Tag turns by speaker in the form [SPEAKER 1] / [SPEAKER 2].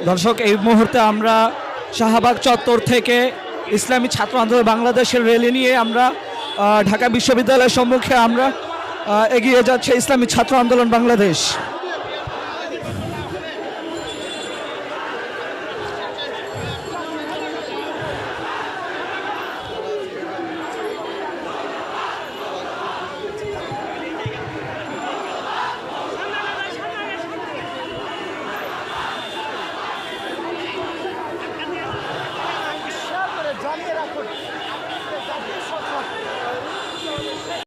[SPEAKER 1] দর্শক, এই মুহূর্তে আমরা শাহবাগ চত্বর থেকে ইসলামী ছাত্র আন্দোলন বাংলাদেশের র্যালি নিয়ে আমরা ঢাকা বিশ্ববিদ্যালয়ের সম্মুখে আমরা এগিয়ে যাচ্ছে ইসলামী ছাত্র আন্দোলন বাংলাদেশ।
[SPEAKER 2] জানিয়ে রাখুন।